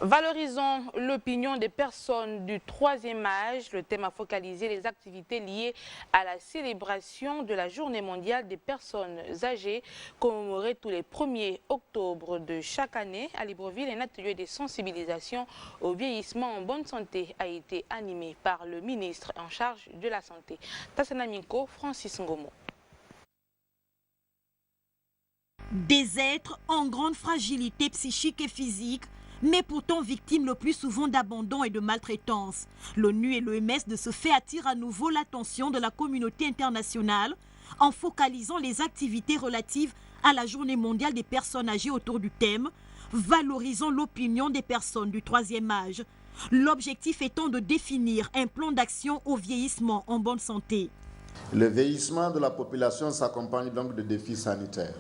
Valorisons l'opinion des personnes du troisième âge. Le thème a focalisé les activités liées à la célébration de la Journée mondiale des personnes âgées, commémorée tous les 1er octobre de chaque année. À Libreville, un atelier de sensibilisation au vieillissement en bonne santé a été animé par le ministre en charge de la Santé. Tassanamiko, Francis Ngomo. Des êtres en grande fragilité psychique et physique, mais pourtant victimes le plus souvent d'abandon et de maltraitance. L'ONU et l'OMS de ce fait attirent à nouveau l'attention de la communauté internationale en focalisant les activités relatives à la Journée mondiale des personnes âgées autour du thème « Valorisons l'opinion des personnes du troisième âge ». L'objectif étant de définir un plan d'action au vieillissement en bonne santé. Le vieillissement de la population s'accompagne donc de défis sanitaires.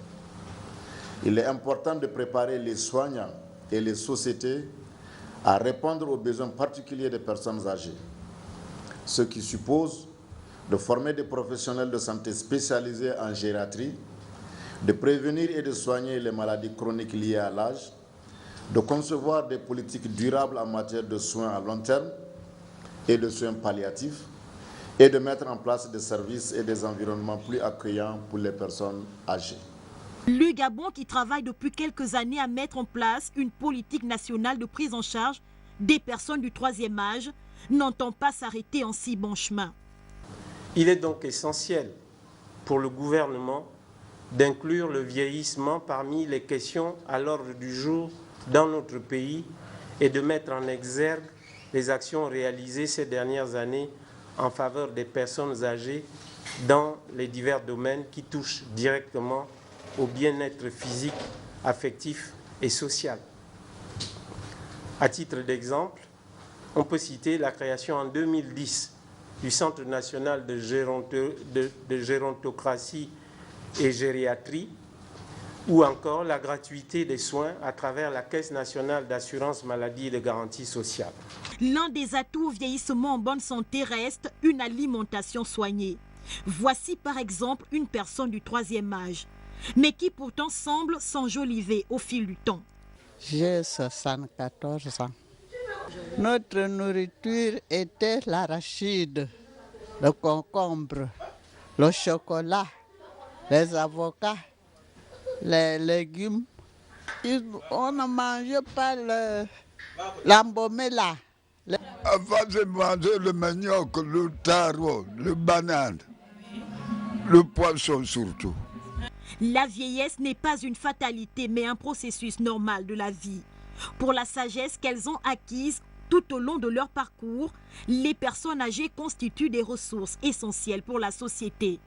Il est important de préparer les soignants et les sociétés à répondre aux besoins particuliers des personnes âgées, ce qui suppose de former des professionnels de santé spécialisés en gériatrie, de prévenir et de soigner les maladies chroniques liées à l'âge, de concevoir des politiques durables en matière de soins à long terme et de soins palliatifs, et de mettre en place des services et des environnements plus accueillants pour les personnes âgées. Le Gabon, qui travaille depuis quelques années à mettre en place une politique nationale de prise en charge des personnes du troisième âge, n'entend pas s'arrêter en si bon chemin. Il est donc essentiel pour le gouvernement d'inclure le vieillissement parmi les questions à l'ordre du jour dans notre pays et de mettre en exergue les actions réalisées ces dernières années en faveur des personnes âgées dans les divers domaines qui touchent directement au bien-être physique, affectif et social. À titre d'exemple, on peut citer la création en 2010 du Centre national de gérontocratie et gériatrie, ou encore la gratuité des soins à travers la Caisse nationale d'assurance maladie et de garantie sociale. L'un des atouts au vieillissement en bonne santé reste une alimentation soignée. Voici par exemple une personne du troisième âge, mais qui pourtant semble s'enjoliver au fil du temps. J'ai 74 ans. Notre nourriture était l'arachide, le concombre, le chocolat, les avocats, les légumes. On ne mangeait pas l'embaumé là. Avant de manger le manioc, le taro, le banane, le poisson surtout. La vieillesse n'est pas une fatalité, mais un processus normal de la vie. Pour la sagesse qu'elles ont acquise tout au long de leur parcours, les personnes âgées constituent des ressources essentielles pour la société.